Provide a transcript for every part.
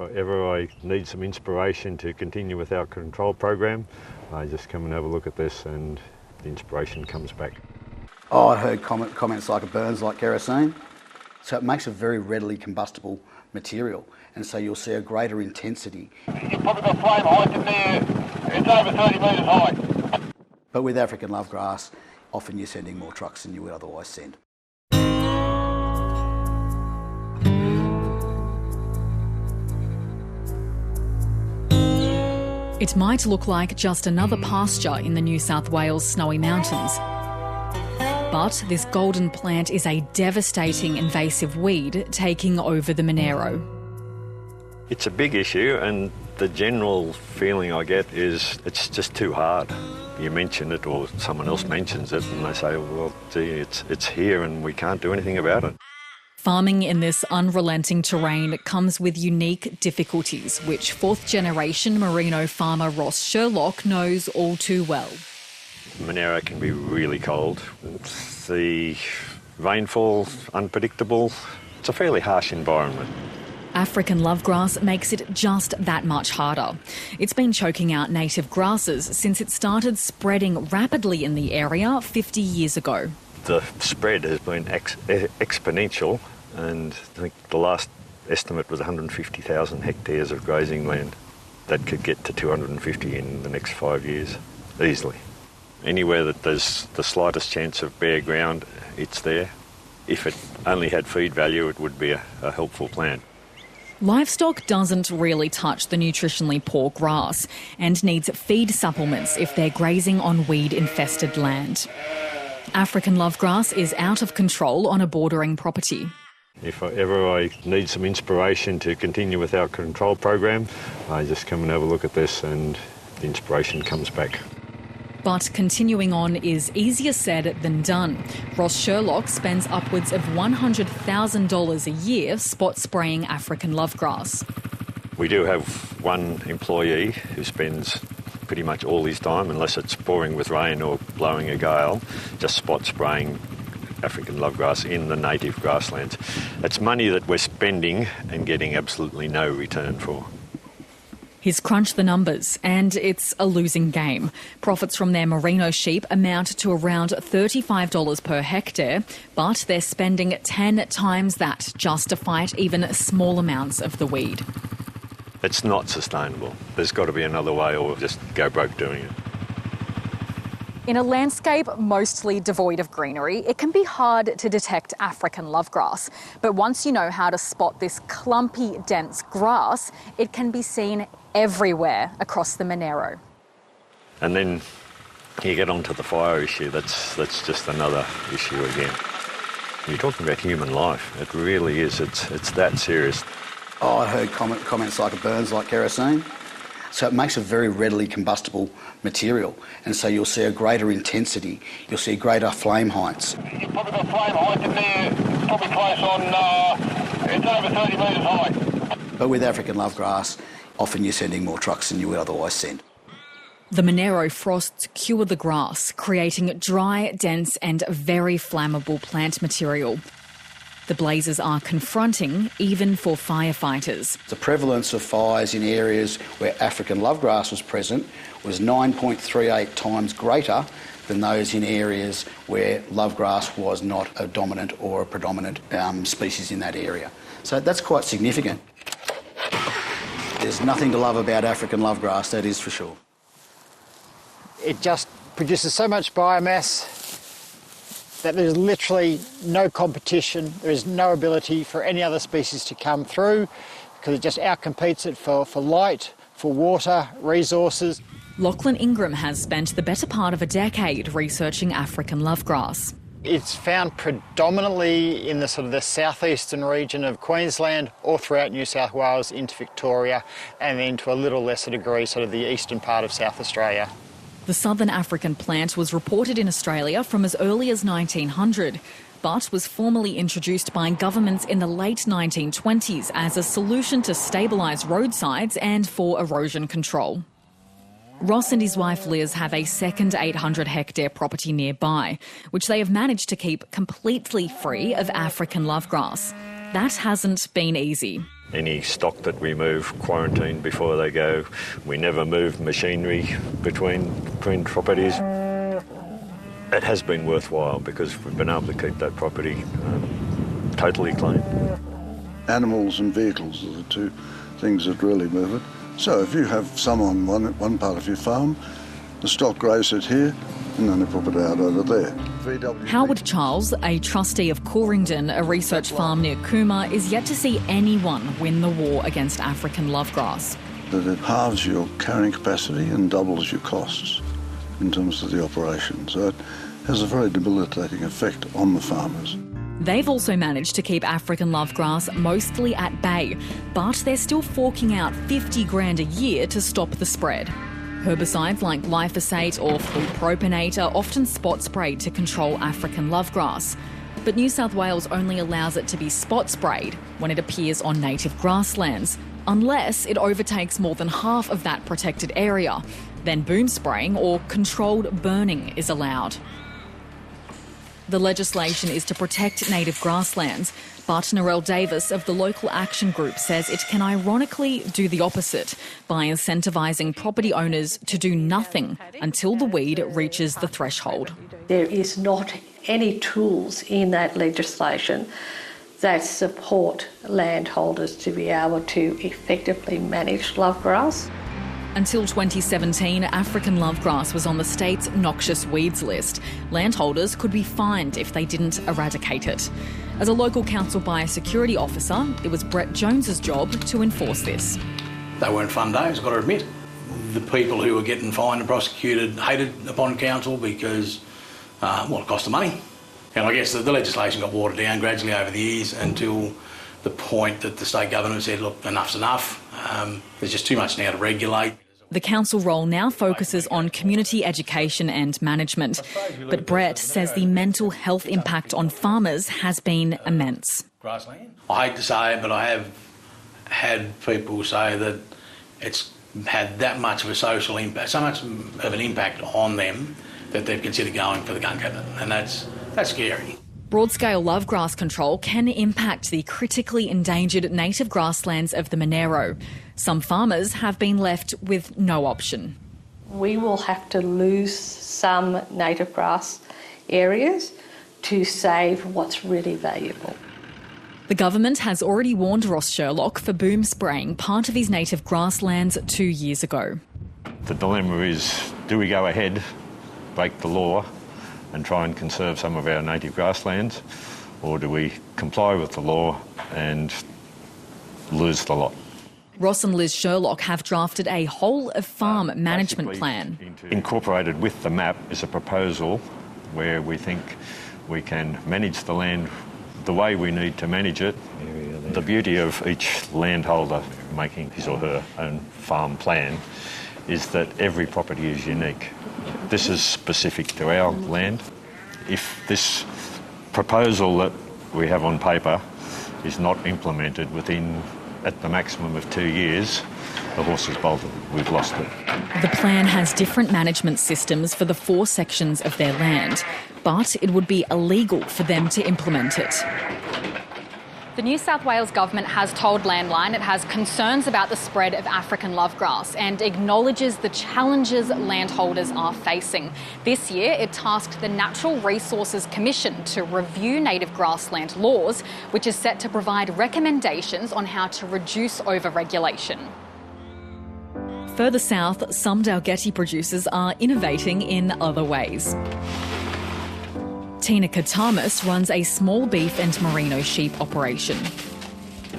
If I need some inspiration to continue with our control program, I just come and have a look at this and the inspiration comes back. Oh, I heard comments like it burns like kerosene. So it makes a very readily combustible material, and so you'll see a greater intensity. You've probably got flame height in there, it's over 30 metres high. But with African lovegrass, often you're sending more trucks than you would otherwise send. It might look like just another pasture in the New South Wales snowy mountains. But this golden plant is a devastating invasive weed taking over the Monaro. It's a big issue, and the general feeling I get is it's just too hard. You mention it or someone else mentions it and they say, well, gee, it's here and we can't do anything about it. Farming in this unrelenting terrain comes with unique difficulties, which fourth-generation Merino farmer Ross Sherlock knows all too well. Monaro can be really cold. The rainfall unpredictable. It's a fairly harsh environment. African lovegrass makes it just that much harder. It's been choking out native grasses since it started spreading rapidly in the area 50 years ago. The spread has been exponential, and I think the last estimate was 150,000 hectares of grazing land. That could get to 250 in the next 5 years, easily. Anywhere that there's the slightest chance of bare ground, it's there. If it only had feed value, it would be a helpful plant. Livestock doesn't really touch the nutritionally poor grass and needs feed supplements if they're grazing on weed-infested land. African lovegrass is out of control on a bordering property. If I need some inspiration to continue with our control program, I just come and have a look at this and the inspiration comes back. But continuing on is easier said than done. Ross Sherlock spends upwards of $100,000 a year spot spraying African lovegrass. We do have one employee who spends pretty much all his time, unless it's pouring with rain or blowing a gale, just spot spraying African lovegrass in the native grasslands. It's money that we're spending and getting absolutely no return for. He's crunched the numbers and it's a losing game. Profits from their merino sheep amount to around $35 per hectare, but they're spending 10 times that just to fight even small amounts of the weed. It's not sustainable. There's got to be another way, or just go broke doing it. In a landscape mostly devoid of greenery, it can be hard to detect African lovegrass. But once you know how to spot this clumpy, dense grass, it can be seen everywhere across the Monaro. And then you get onto the fire issue. That's just another issue again. You're talking about human life. It really is. It's that serious. Oh, I heard comments like it burns like kerosene. So it makes a very readily combustible material, and so you'll see a greater intensity, you'll see greater flame heights. You've probably got flame height in there, it's probably close on, it's over 30 metres high. But with African lovegrass, often you're sending more trucks than you would otherwise send. The Monaro frosts cure the grass, creating dry, dense and very flammable plant material. The blazes are confronting, even for firefighters. The prevalence of fires in areas where African lovegrass was present was 9.38 times greater than those in areas where lovegrass was not a dominant or a predominant species in that area. So that's quite significant. There's nothing to love about African lovegrass, that is for sure. It just produces so much biomass that there's literally no competition, there is no ability for any other species to come through because it just outcompetes it for light, for water, resources. Lachlan Ingram has spent the better part of a decade researching African lovegrass. It's found predominantly in the sort of the southeastern region of Queensland, all throughout New South Wales into Victoria, and then to a little lesser degree sort of the eastern part of South Australia. The southern African plant was reported in Australia from as early as 1900, but was formally introduced by governments in the late 1920s as a solution to stabilise roadsides and for erosion control. Ross and his wife Liz have a second 800-hectare property nearby, which they have managed to keep completely free of African lovegrass. That hasn't been easy. Any stock that we move, quarantine before they go. We never move machinery between properties. It has been worthwhile because we've been able to keep that property totally clean. Animals and vehicles are the two things that really move it. So if you have some on one part of your farm, the stock grows it here and then they pop it out over there. Howard Charles, a trustee of Corrington, a research farm near Cooma, is yet to see anyone win the war against African lovegrass. That it halves your carrying capacity and doubles your costs in terms of the operation. So it has a very debilitating effect on the farmers. They've also managed to keep African lovegrass mostly at bay, but they're still forking out $50,000 a year to stop the spread. Herbicides like glyphosate or flupropanate are often spot sprayed to control African lovegrass. But New South Wales only allows it to be spot sprayed when it appears on native grasslands, unless it overtakes more than half of that protected area. Then boom spraying or controlled burning is allowed. The legislation is to protect native grasslands, but Narelle Davis of the local action group says it can ironically do the opposite by incentivising property owners to do nothing until the weed reaches the threshold. There is not any tools in that legislation that support landholders to be able to effectively manage lovegrass. Until 2017, African lovegrass was on the state's noxious weeds list. Landholders could be fined if they didn't eradicate it. As a local council biosecurity officer, it was Brett Jones's job to enforce this. They weren't fun days, I've got to admit. The people who were getting fined and prosecuted hated upon council because, it cost them money. And I guess the legislation got watered down gradually over the years until the point that the state government said, look, enough's enough. There's just too much now to regulate. The council role now focuses on community education and management. But Brett says the mental health impact on farmers has been immense. I hate to say it, but I have had people say that it's had that much of a social impact, so much of an impact on them that they've considered going for the gun cabinet. And that's scary. Broad-scale lovegrass control can impact the critically endangered native grasslands of the Monaro. Some farmers have been left with no option. We will have to lose some native grass areas to save what's really valuable. The government has already warned Ross Sherlock for boom spraying part of his native grasslands 2 years ago. The dilemma is, do we go ahead, break the law and try and conserve some of our native grasslands, or do we comply with the law and lose the lot? Ross and Liz Sherlock have drafted a whole-of-farm management plan. Incorporated with the map is a proposal where we think we can manage the land the way we need to manage it. The beauty of each landholder making his or her own farm plan is that every property is unique. This is specific to our land. If this proposal that we have on paper is not implemented within, at the maximum of 2 years, the horse is bolted. We've lost it. The plan has different management systems for the 4 sections of their land, but it would be illegal for them to implement it. The New South Wales government has told Landline it has concerns about the spread of African lovegrass and acknowledges the challenges landholders are facing. This year, it tasked the Natural Resources Commission to review native grassland laws, which is set to provide recommendations on how to reduce over-regulation. Further south, some Dalgety producers are innovating in other ways. Tina Katamis runs a small beef and merino sheep operation.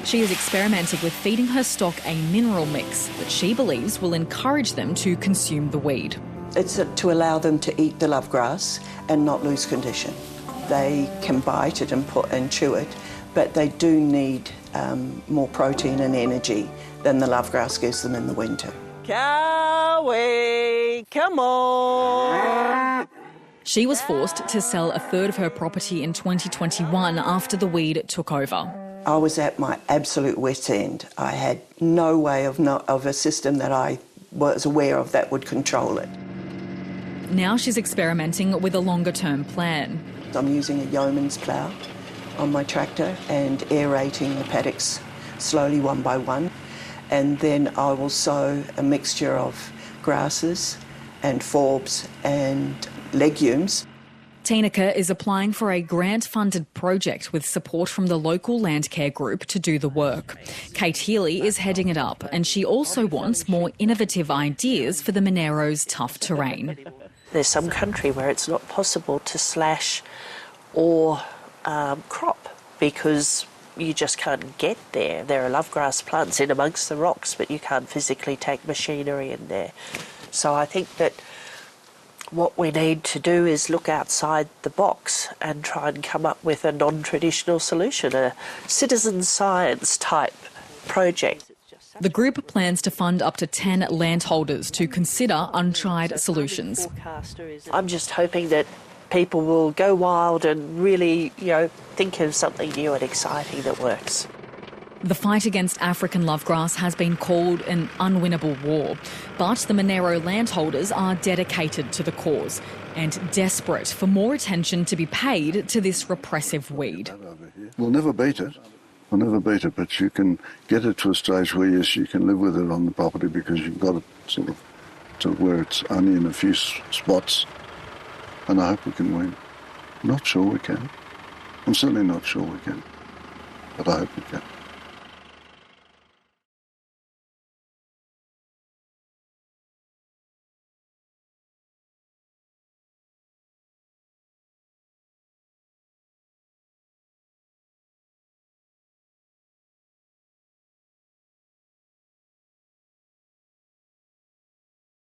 She is experimenting with feeding her stock a mineral mix that she believes will encourage them to consume the weed. It's to allow them to eat the lovegrass and not lose condition. They can bite it and chew it, but they do need more protein and energy than the lovegrass gives them in the winter. Cowie, come on! She was forced to sell a third of her property in 2021 after the weed took over. I was at my absolute wit's end. I had no way of a system that I was aware of that would control it. Now she's experimenting with a longer-term plan. I'm using a yeoman's plough on my tractor and aerating the paddocks slowly one by one. And then I will sow a mixture of grasses and forbs and legumes. Tineke is applying for a grant-funded project with support from the local land care group to do the work. Kate Healy is heading it up, and she also wants more innovative ideas for the Monaro's tough terrain. There's some country where it's not possible to slash or crop because you just can't get there. There are lovegrass plants in amongst the rocks, but you can't physically take machinery in there. So I think that what we need to do is look outside the box and try and come up with a non-traditional solution, a citizen science type project. The group plans to fund up to 10 landholders to consider untried solutions. I'm just hoping that people will go wild and really, think of something new and exciting that works. The fight against African lovegrass has been called an unwinnable war, but the Monaro landholders are dedicated to the cause and desperate for more attention to be paid to this repressive weed. We'll never beat it. We'll never beat it, but you can get it to a stage where, yes, you can live with it on the property because you've got it sort of to where it's only in a few spots, and I hope we can win. I'm not sure we can. I'm certainly not sure we can, but I hope we can.